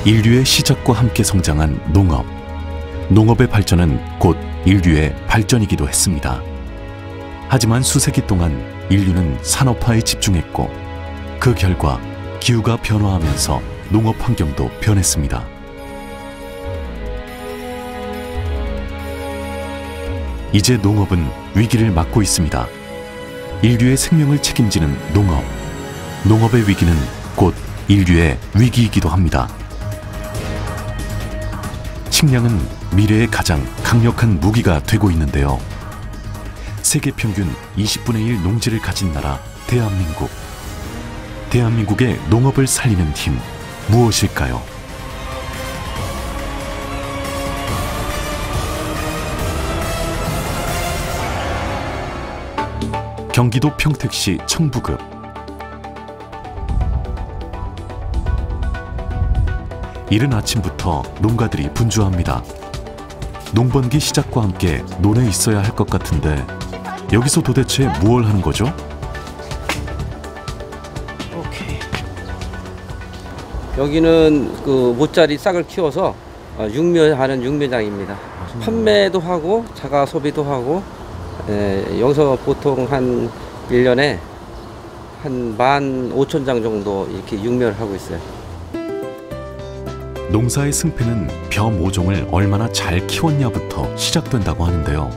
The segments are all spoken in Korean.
인류의 시작과 함께 성장한 농업. 농업의 발전은 곧 인류의 발전이기도 했습니다. 하지만 수세기 동안 인류는 산업화에 집중했고 그 결과 기후가 변화하면서 농업 환경도 변했습니다. 이제 농업은 위기를 맞고 있습니다. 인류의 생명을 책임지는 농업. 농업의 위기는 곧 인류의 위기이기도 합니다. 식량은 미래의 가장 강력한 무기가 되고 있는데요. 세계 평균 20분의 1 농지를 가진 나라 대한민국. 대한민국의 농업을 살리는 힘 무엇일까요? 경기도 평택시 청부읍. 이른 아침부터 농가들이 분주합니다. 농번기 시작과 함께 논에 있어야 할 것 같은데 여기서 도대체 무얼 하는 거죠? 오케이. 여기는 그 모짜리 싹을 키워서 육묘하는 육묘장입니다. 판매도 하고 자가 소비도 하고, 여기서 보통 한 1년에 한 15,000장 정도 이렇게 육묘를 하고 있어요. 농사의 승패는 벼 모종을 얼마나 잘 키웠냐부터 시작된다고 하는데요.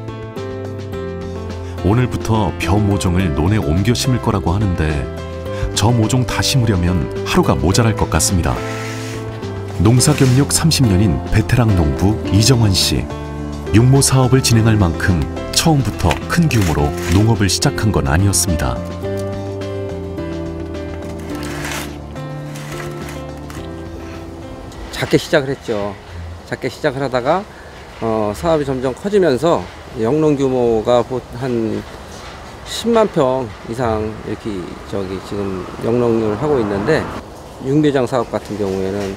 오늘부터 벼 모종을 논에 옮겨 심을 거라고 하는데 저 모종 다 심으려면 하루가 모자랄 것 같습니다. 농사 경력 30년인 베테랑 농부 이정환 씨. 육모 사업을 진행할 만큼 처음부터 큰 규모로 농업을 시작한 건 아니었습니다. 작게 시작을 했죠. 작게 시작을 하다가 사업이 점점 커지면서 영농 규모가 한 10만 평 이상 이렇게 지금 영농을 하고 있는데, 육묘장 사업 같은 경우에는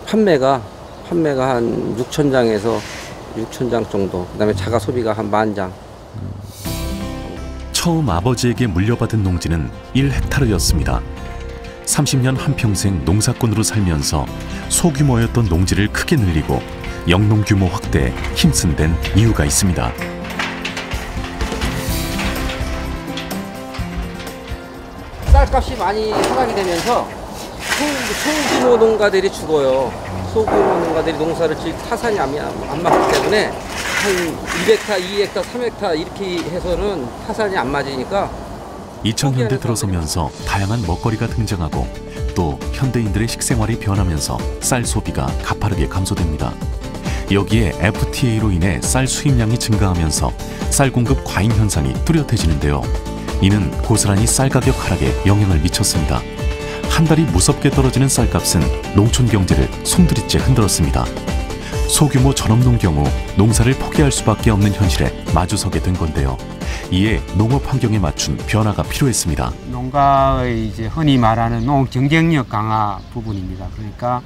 판매가 한 6,000장에서 6,000장 정도, 그다음에 자가 소비가 한 10,000장. 처음 아버지에게 물려받은 농지는 1헥타르였습니다. 30년 한평생 농사꾼으로 살면서 소규모였던 농지를 크게 늘리고 영농 규모 확대에 힘쓴 데는 이유가 있습니다. 쌀값이 많이 하락이 되면서 소규모 농가들이 죽어요. 소규모 농가들이 농사를 질 타산이 안 맞기 때문에 한 200타, 2헥타, 3헥타 이렇게 해서는 타산이 안 맞으니까 2000년대 들어서면서 다양한 먹거리가 등장하고 또 현대인들의 식생활이 변하면서 쌀 소비가 가파르게 감소됩니다. 여기에 FTA로 인해 쌀 수입량이 증가하면서 쌀 공급 과잉 현상이 뚜렷해지는데요. 이는 고스란히 쌀 가격 하락에 영향을 미쳤습니다. 한 달이 무섭게 떨어지는 쌀값은 농촌 경제를 송두리째 흔들었습니다. 소규모 전업농 경우 농사를 포기할 수밖에 없는 현실에 마주서게 된 건데요. 이에 농업 환경에 맞춘 변화가 필요했습니다. 농가의 이제 흔히 말하는 농업 경쟁력 강화 부분입니다. 그러니까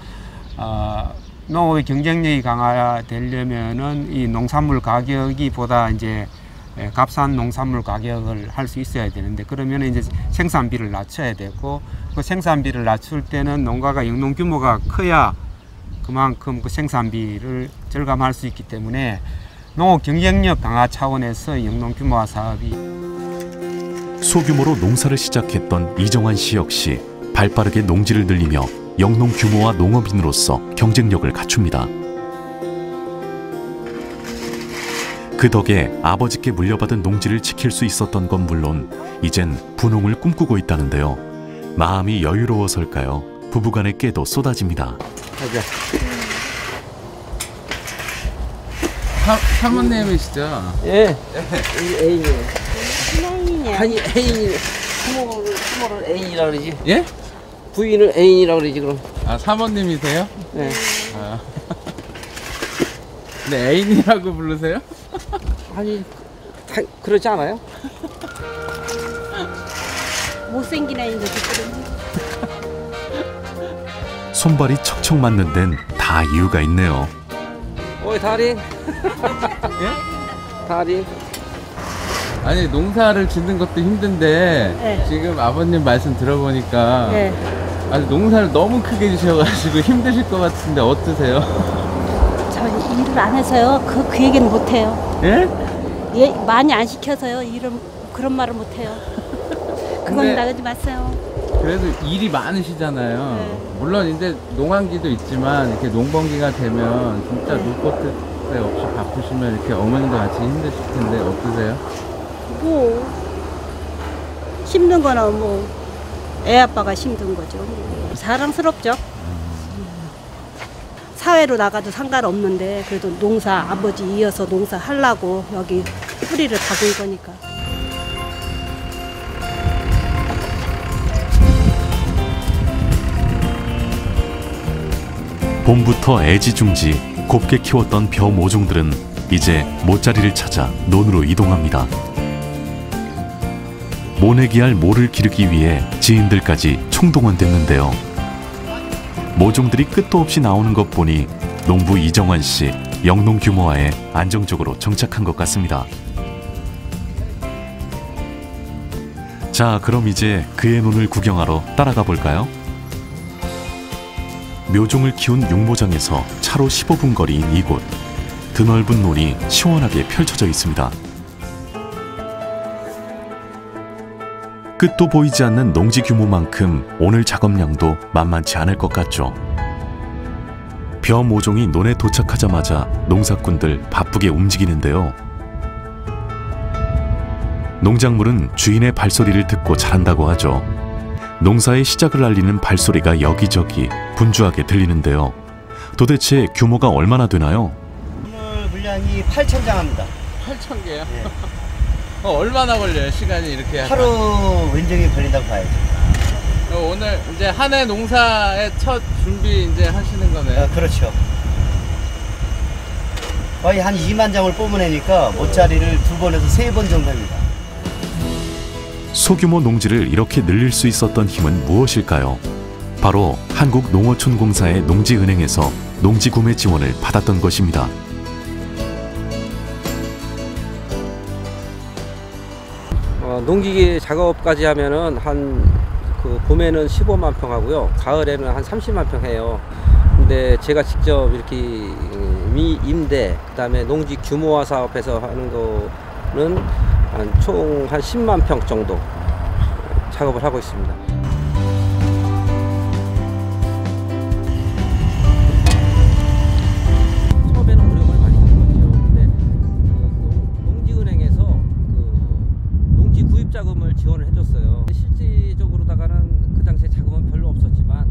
농업의 경쟁력이 강화되려면은 이 농산물 가격이 보다 이제 값싼 농산물 가격을 할 수 있어야 되는데, 그러면 이제 생산비를 낮춰야 되고, 그 생산비를 낮출 때는 농가가 영농 규모가 커야 그만큼 그 생산비를 절감할 수 있기 때문에 농업 경쟁력 강화 차원에서 영농 규모화 사업이. 소규모로 농사를 시작했던 이정환 씨 역시 발빠르게 농지를 늘리며 영농 규모화 농업인으로서 경쟁력을 갖춥니다. 그 덕에 아버지께 물려받은 농지를 지킬 수 있었던 건 물론 이젠 분홍을 꿈꾸고 있다는데요. 마음이 여유로워설까요? 부부간의 깨도 쏟아집니다. 가자. 사모님이시죠? 예. 애인이에요. 애인이야. 아니, 애인이. 부모를 애인이라고 그러지. 예? 부인을 애인이라고 그러지, 그럼. 아, 사모님이세요? 네. 아. 네, 애인이라고 부르세요? 아니, 그러지 않아요? 못생긴 애인도 그러니. 손발이 척척 맞는 데는 다 이유가 있네요. 어이, 달인. 예? 달인. 아니, 농사를 짓는 것도 힘든데 네. 지금 아버님 말씀 들어보니까 네. 아니 농사를 너무 크게 지셔가지고 힘드실 것 같은데 어떠세요? 저 일을 안 해서요. 그 얘기는 못 해요. 예? 예, 많이 안 시켜서요. 그런 말을 못 해요. 그건 근데- 나가지 마세요. 그래도 일이 많으시잖아요. 네. 물론 이제 농한기도 있지만 이렇게 농번기가 되면 진짜 놀 곳에 없이 바쁘시면 이렇게 어머님도 같이 힘드실 텐데 어떠세요? 뭐 힘든 거나 뭐 애 아빠가 힘든 거죠. 자랑스럽죠. 사회로 나가도 상관없는데 그래도 농사 아버지 이어서 농사 하려고 여기 뿌리를 박은 거니까. 봄부터 애지중지 곱게 키웠던 벼 모종들은 이제 모짜리를 찾아 논으로 이동합니다. 모내기할 모를 기르기 위해 지인들까지 총동원됐는데요. 모종들이 끝도 없이 나오는 것 보니 농부 이정환 씨 영농 규모화에 안정적으로 정착한 것 같습니다. 자, 그럼 이제 그의 논을 구경하러 따라가 볼까요? 묘종을 키운 육모장에서 차로 15분 거리인 이곳. 드넓은 논이 시원하게 펼쳐져 있습니다. 끝도 보이지 않는 농지 규모만큼 오늘 작업량도 만만치 않을 것 같죠. 벼 모종이 논에 도착하자마자 농사꾼들 바쁘게 움직이는데요. 농작물은 주인의 발소리를 듣고 자란다고 하죠. 농사의 시작을 알리는 발소리가 여기저기 분주하게 들리는데요. 도대체 규모가 얼마나 되나요? 오늘 분량이 8,000장 합니다. 8,000개요? 네. 얼마나 걸려요? 시간이 이렇게 하루 왼종이 걸린다고 봐야죠. 오늘 이제 한 해 농사의 첫 준비 이제 하시는 거네요. 그렇죠. 거의 한 2만 장을 뽑아내니까 모짜리를 2번에서 3번 정도 합니다. 소규모 농지를 이렇게 늘릴 수 있었던 힘은 무엇일까요? 바로 한국농어촌공사의 농지은행에서 농지 구매 지원을 받았던 것입니다. 농기계 작업까지 하면은 그 봄에는 15만 평 하고요. 가을에는 한 30만 평 해요. 근데 제가 직접 이렇게 임대, 그다음에 농지 규모화 사업해서 하는 거는 총 한 10만 평 정도 작업을 하고 있습니다. 처음에는 어려움을 많이 겪었죠. 근데 농지은행에서 농지 구입 자금을 지원을 해줬어요. 실질적으로다가는 그 당시에 자금은 별로 없었지만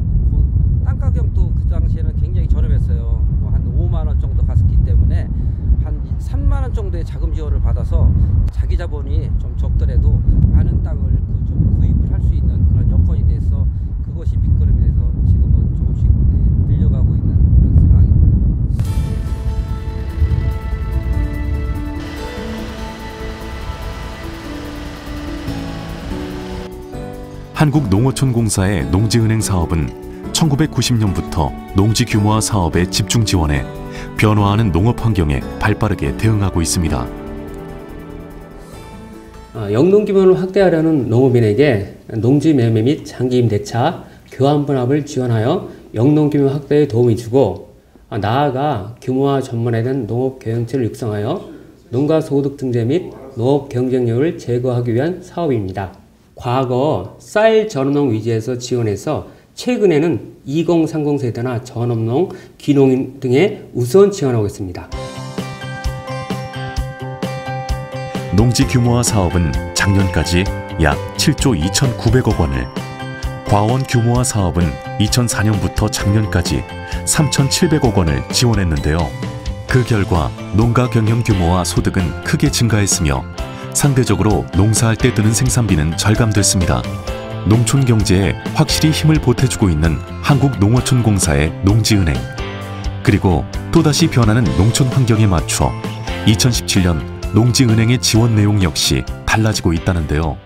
땅 가격도 그 당시에는 굉장히 저렴했어요. 뭐 한 5만 원 정도 갔기 때문에 한 3만 원 정도의 자금 지원을 받아서 자기 자본이 좀 적더라도 많은 땅을 좀 구입을 할 수 있는 그런 여건이 돼서 그것이 밑거름이 돼서 지금은 조금씩 늘려가고 있는 그런 상황입니다. 한국농어촌공사의 농지은행 사업은 1990년부터 농지 규모화 사업에 집중 지원해 변화하는 농업 환경에 발빠르게 대응하고 있습니다. 영농 규모를 확대하려는 농업인에게 농지 매매 및 장기 임대차, 교환 분합을 지원하여 영농 규모 확대에 도움이 주고 나아가 규모화 전문에 대한 농업 경영체를 육성하여 농가 소득 증대 및 농업 경쟁력을 제고하기 위한 사업입니다. 과거 쌀 전업농 위주에서 지원해서 최근에는 2030 세대나 전업농, 귀농인 등에 우선 지원하고 있습니다. 농지 규모화 사업은 작년까지 약 7조 2,900억 원을, 과원 규모화 사업은 2004년부터 작년까지 3,700억 원을 지원했는데요. 그 결과 농가 경영 규모와 소득은 크게 증가했으며 상대적으로 농사할 때 드는 생산비는 절감됐습니다. 농촌 경제에 확실히 힘을 보태주고 있는 한국농어촌공사의 농지은행. 그리고 또다시 변하는 농촌 환경에 맞춰 2017년 농지은행의 지원 내용 역시 달라지고 있다는데요.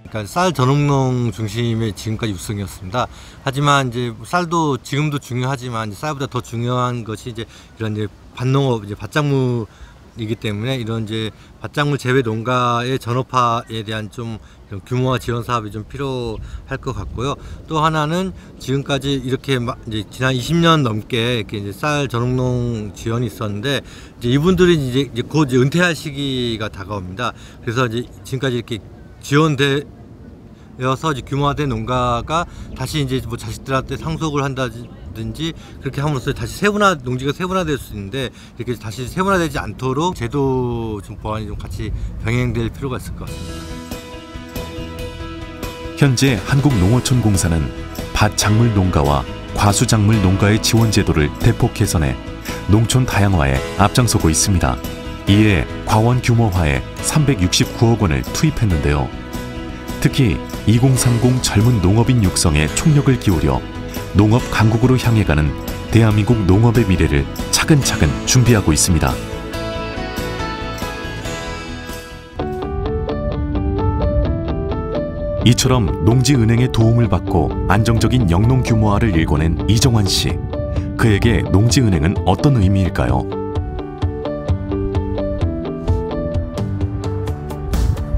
그러니까 쌀 전업농 중심의 지금까지 육성이었습니다. 하지만 이제 쌀도 지금도 중요하지만 쌀보다 더 중요한 것이 이제 이런 이제 밭농업, 이제 밭작물이기 때문에 이런 이제 밭작물 재배 농가의 전업화에 대한 좀 좀 규모화 지원 사업이 좀 필요할 것 같고요. 또 하나는 지금까지 이렇게 이제 지난 20년 넘게 이렇게 이제 쌀 전업농 지원이 있었는데 이제 이분들이 이제 곧 은퇴할 시기가 다가옵니다. 그래서 이제 지금까지 이렇게 지원되어서 이제 규모화된 농가가 다시 이제 뭐 자식들한테 상속을 한다든지 그렇게 함으로써 다시 농지가 세분화될 수 있는데 이렇게 다시 세분화되지 않도록 제도 좀 보완이 좀 같이 병행될 필요가 있을 것 같습니다. 현재 한국농어촌공사는 밭작물 농가와 과수작물 농가의 지원 제도를 대폭 개선해 농촌 다양화에 앞장서고 있습니다. 이에 과원 규모화에 369억 원을 투입했는데요. 특히 2030 젊은 농업인 육성에 총력을 기울여 농업 강국으로 향해 가는 대한민국 농업의 미래를 차근차근 준비하고 있습니다. 이처럼 농지은행의 도움을 받고 안정적인 영농 규모화를 일궈낸 이정환 씨. 그에게 농지은행은 어떤 의미일까요?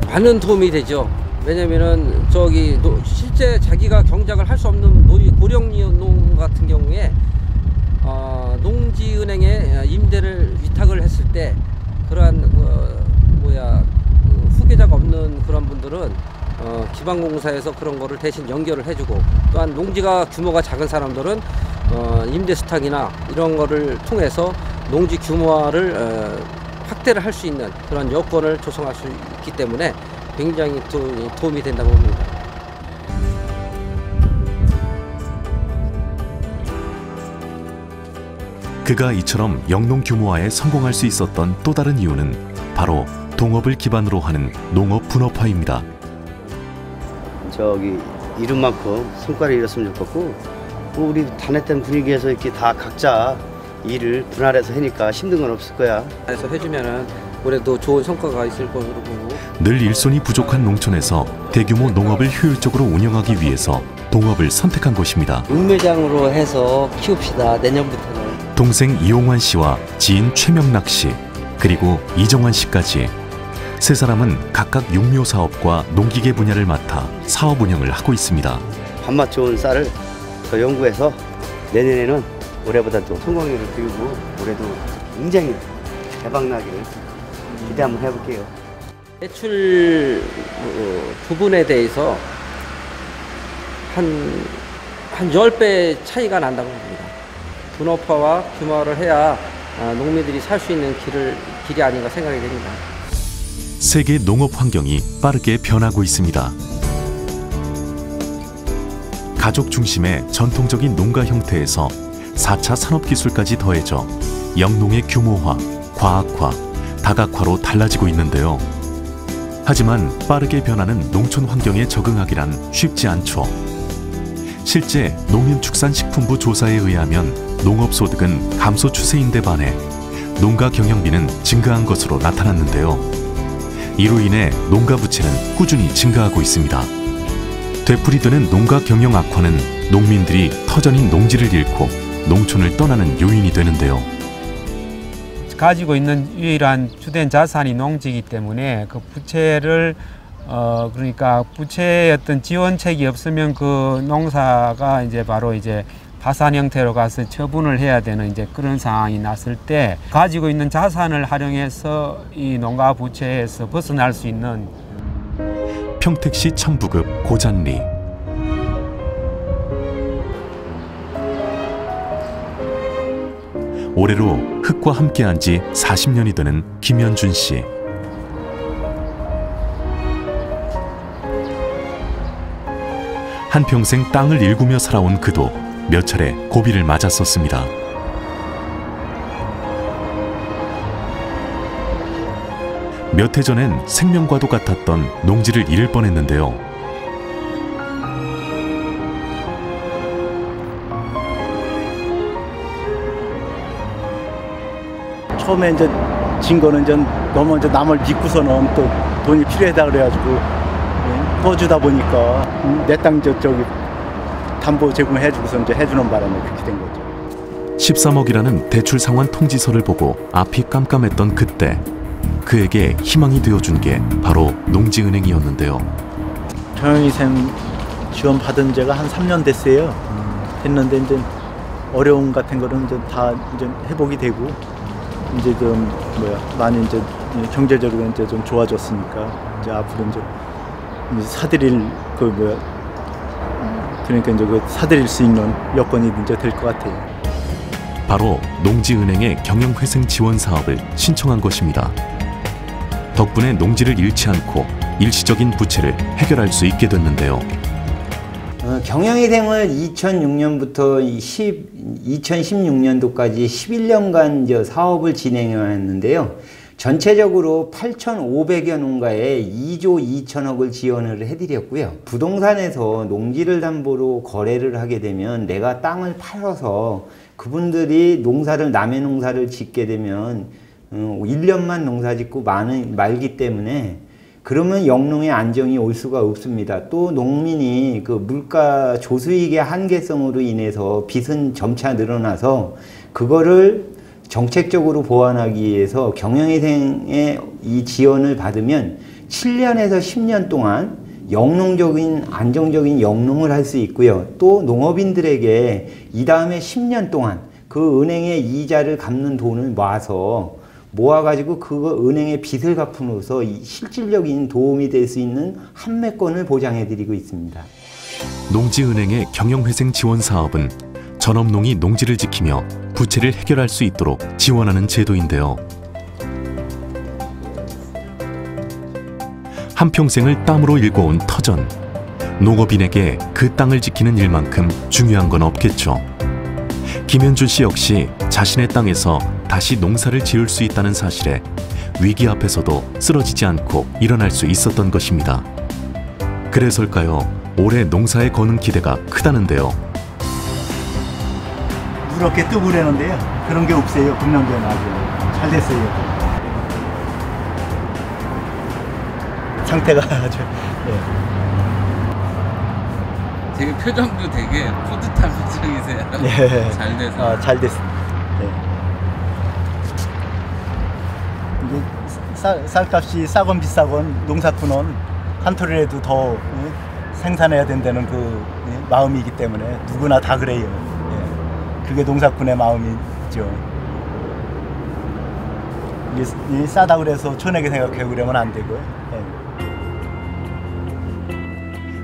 많은 도움이 되죠. 왜냐면은 실제 자기가 경작을 할 수 없는 고령농 같은 경우에 농지은행에 임대를 위탁을 했을 때 그러한 후계자가 없는 그런 분들은 지방공사에서 그런 거를 대신 연결을 해주고, 또한 농지가 규모가 작은 사람들은 임대 수탁이나 이런 거를 통해서 농지 규모화를 확대를 할 수 있는 그런 여건을 조성할 수 있기 때문에 굉장히 도움이 된다고 봅니다. 그가 이처럼 영농 규모화에 성공할 수 있었던 또 다른 이유는 바로 동업을 기반으로 하는 농업 분업화입니다. 이름만큼 성과를 이뤘으면 좋겠고, 우리 단했던 분위기에서 이렇게 다 각자 일을 분할해서 하니까 힘든 건 없을 거야. 그래서 해주면은 올해도 좋은 성과가 있을 것으로 보고. 늘 일손이 부족한 농촌에서 대규모 농업을 효율적으로 운영하기 위해서 동업을 선택한 것입니다. 육매장으로 해서 키웁시다. 내년부터는. 동생 이용환 씨와 지인 최명락 씨, 그리고 이정환 씨까지 세 사람은 각각 육묘 사업과 농기계 분야를 맡아 사업 운영을 하고 있습니다. 밥맛 좋은 쌀을 더 연구해서 내년에는 올해보다 또 성공률을 들고 올해도 굉장히 대박나기를 기대 한번 해볼게요. 매출 부분에 대해서 한 10배 차이가 난다고 봅니다. 분업화와 규모화를 해야 농민들이 살 수 있는 길이 아닌가 생각이 됩니다. 세계 농업 환경이 빠르게 변하고 있습니다. 가족 중심의 전통적인 농가 형태에서 4차 산업기술까지 더해져 영농의 규모화, 과학화, 다각화로 달라지고 있는데요. 하지만 빠르게 변하는 농촌 환경에 적응하기란 쉽지 않죠. 실제 농림축산식품부 조사에 의하면 농업소득은 감소 추세인데 반해 농가 경영비는 증가한 것으로 나타났는데요. 이로 인해 농가 부채는 꾸준히 증가하고 있습니다. 되풀이되는 농가 경영 악화는 농민들이 터전인 농지를 잃고 농촌을 떠나는 요인이 되는데요. 가지고 있는 유일한 주된 자산이 농지이기 때문에 그 부채를 그러니까 부채의 어떤 지원책이 없으면 그 농사가 이제 바로 이제 파산 형태로 가서 처분을 해야 되는 이제 그런 상황이 났을 때 가지고 있는 자산을 활용해서 이 농가 부채에서 벗어날 수 있는 평택시 천부급 고잔리. 올해로 흙과 함께한 지 40년이 되는 김현준 씨. 한평생 땅을 일구며 살아온 그도 몇 차례 고비를 맞았었습니다. 몇 해 전엔 생명과도 같았던 농지를 잃을 뻔했는데요. 처음에 이제 진 거는 너무 남을 믿고서는 또 돈이 필요하다 그래가지고 떠주다 보니까 내 땅 저기 담보 제공해주고서 이제 해주는 바람에 그렇게 된 거죠. 13억이라는 대출 상환 통지서를 보고 앞이 깜깜했던 그때 그에게 희망이 되어준 게 바로 농지은행이었는데요. 경영위생 지원 받은 지가 한 3년 됐어요. 됐는데 이제 어려움 같은 거는 이제 다 이제 회복이 되고 이제 좀 많이 이제 경제적으로 이제 좀 좋아졌으니까 이제 앞으로 이제 사들일 그러니까 이제 그 사들일 수 있는 여건이 이제 될 것 같아요. 바로 농지은행의 경영회생 지원 사업을 신청한 것입니다. 덕분에 농지를 잃지 않고 일시적인 부채를 해결할 수 있게 됐는데요. 경영회생을 2006년부터 2016년도까지 11년간 사업을 진행해 왔는데요. 전체적으로 8,500여 농가에 2조 2천억을 지원을 해드렸고요. 부동산에서 농지를 담보로 거래를 하게 되면 내가 땅을 팔아서 그분들이 남의 농사를 짓게 되면 1년만 농사 짓고 말기 때문에 그러면 영농의 안정이 올 수가 없습니다. 또 농민이 그 물가 조수익의 한계성으로 인해서 빚은 점차 늘어나서 그거를 정책적으로 보완하기 위해서 경영회생의 이 지원을 받으면 7년에서 10년 동안 영농적인 안정적인 영농을 할 수 있고요. 또 농업인들에게 이 다음에 10년 동안 그 은행의 이자를 갚는 돈을 모아가지고 그 은행의 빚을 갚음으로써 실질적인 도움이 될 수 있는 판매권을 보장해드리고 있습니다. 농지은행의 경영회생 지원 사업은 전업농이 농지를 지키며 부채를 해결할 수 있도록 지원하는 제도인데요. 한평생을 땀으로 일궈온 터전. 농업인에게 그 땅을 지키는 일만큼 중요한 건 없겠죠. 김현준 씨 역시 자신의 땅에서 다시 농사를 지을 수 있다는 사실에 위기 앞에서도 쓰러지지 않고 일어날 수 있었던 것입니다. 그래서일까요? 올해 농사에 거는 기대가 크다는데요. 이렇게 뜨고 그러는데요. 그런 게 없어요. 금남대는 아주 잘 됐어요. 상태가 아주 되게 표정도 되게 뿌듯한 표정이세요. 네. 잘 돼서. 잘 됐어. 이제 쌀값이 싸건 비싸건 농사꾼은 한 톨이라도 더 생산해야 된다는 그 마음이기 때문에 누구나 다 그래요. 그게 농사꾼의 마음이죠. 이게 싸다 그래서 촌에게 생각하고 그러면 안 되고요.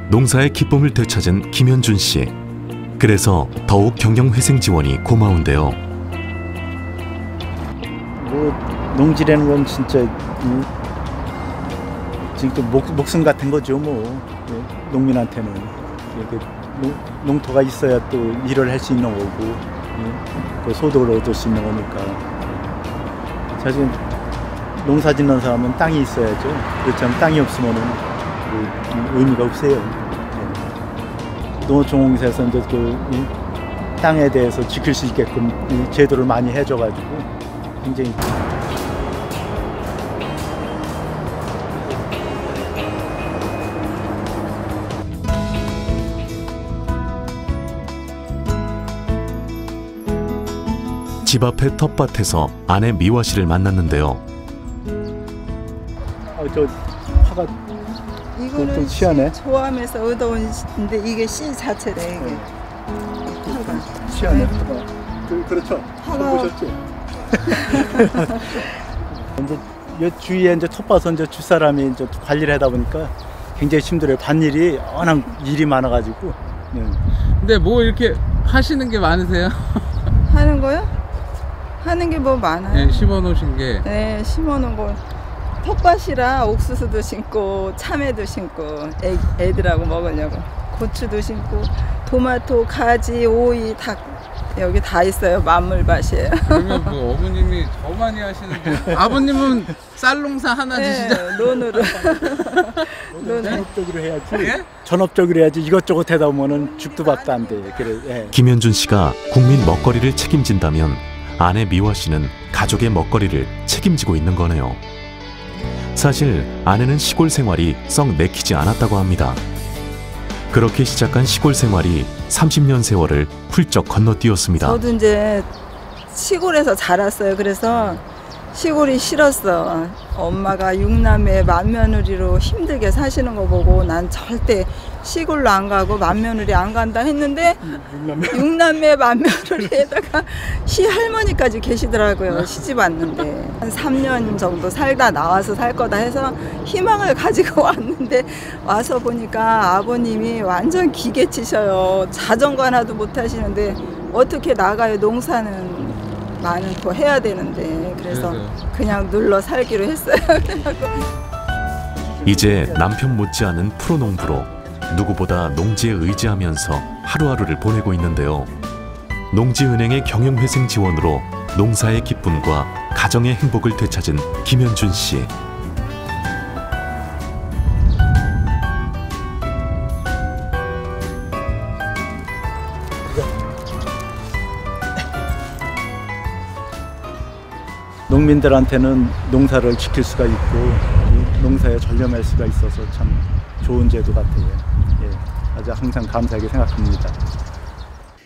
농사의 기쁨을 되찾은 김현준 씨. 그래서 더욱 경영회생 지원이 고마운데요. 농지라는 건 진짜 목숨 같은 거죠. 농민한테는 이렇게 농토가 있어야 또 일을 할 수 있는 거고 또 소득을 얻을 수 있는 거니까. 사실 농사 짓는 사람은 땅이 있어야죠. 그렇지만 땅이 없으면은 의미가 없어요. 농어촌공사에서 이제 그 땅에 대해서 지킬 수 있게끔 제도를 많이 해줘가지고 굉장히. 집 앞의 텃밭에서 아내 미화 씨를 만났는데요. 저 파가 이거는 시원해. 좋아하면서 얻어온데 이게 씨 자체래 이게. 시원해. 그렇죠. 보셨죠? 이제 이 주위에 이제 텃밭은 이제 주사람이 이제 관리를 하다 보니까 굉장히 힘들어요. 밭일이 워낙 일이 많아가지고. 근데 뭐 이렇게 하시는 게 많으세요? 하는 거요? 하는 게 뭐 많아요. 네, 심어 놓으신 게. 네, 심어 놓은 거. 텃밭이라 옥수수도 심고 참외도 심고 애들하고 먹으려고 고추도 심고 토마토, 가지, 오이 다 여기 다 있어요. 만물밭이에요. 그러면 뭐 어머님이 더 많이 하시는데 아버님은 쌀 농사 하나 지시자. 논으로. 전업적으로 해야지. 예? 전업적으로 해야지. 이것저것 하다 보면은 죽도 밥도 안 돼. 그래. 예. 김현준 씨가 국민 먹거리를 책임진다면 아내 미화 씨는 가족의 먹거리를 책임지고 있는 거네요. 사실 아내는 시골 생활이 썩 내키지 않았다고 합니다. 그렇게 시작한 시골 생활이 30년 세월을 훌쩍 건너뛰었습니다. 저도 이제 시골에서 자랐어요. 그래서 시골이 싫었어. 엄마가 6남매 맏며느리로 힘들게 사시는 거 보고 난 절대 시골로 안 가고 맏며느리 안 간다 했는데 6남매 맏며느리에다가 시할머니까지 계시더라고요. 시집 왔는데 한 3년 정도 살다 나와서 살 거다 해서 희망을 가지고 왔는데 와서 보니까 아버님이 완전 기계치셔요. 자전거 하나도 못 하시는데 어떻게 나가요. 농사는 많은 더 해야 되는데 그래서 그냥 눌러 살기로 했어요. 이제 남편 못지않은 프로농부로 누구보다 농지에 의지하면서 하루하루를 보내고 있는데요. 농지은행의 경영회생 지원으로 농사의 기쁨과 가정의 행복을 되찾은 김현준 씨. 농민들한테는 농사를 지킬 수가 있고 농사에 전념할 수가 있어서 참 좋은 제도 같아요. 예, 아주 항상 감사하게 생각합니다.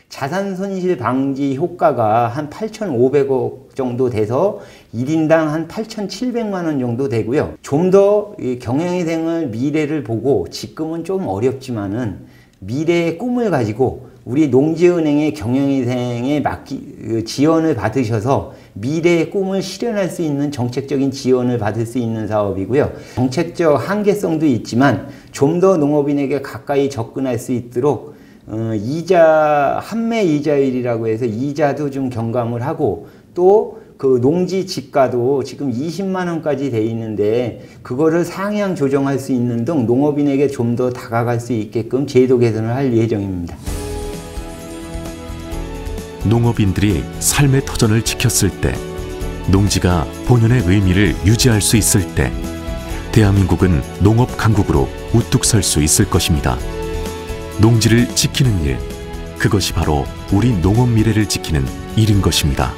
자산 손실 방지 효과가 한 8,500억 정도 돼서 1인당 한 8,700만 원 정도 되고요. 좀 더 경영회생을 미래를 보고 지금은 좀 어렵지만은 미래의 꿈을 가지고 우리 농지은행의 경영회생에 지원을 받으셔서 미래의 꿈을 실현할 수 있는 정책적인 지원을 받을 수 있는 사업이고요. 정책적 한계성도 있지만 좀 더 농업인에게 가까이 접근할 수 있도록 이자 한매 이자율이라고 해서 이자도 좀 경감을 하고 또 그 농지 지가도 지금 20만 원까지 돼 있는데 그거를 상향 조정할 수 있는 등 농업인에게 좀 더 다가갈 수 있게끔 제도 개선을 할 예정입니다. 농업인들이 삶의 터전을 지켰을 때, 농지가 본연의 의미를 유지할 수 있을 때, 대한민국은 농업 강국으로 우뚝 설 수 있을 것입니다. 농지를 지키는 일, 그것이 바로 우리 농업 미래를 지키는 일인 것입니다.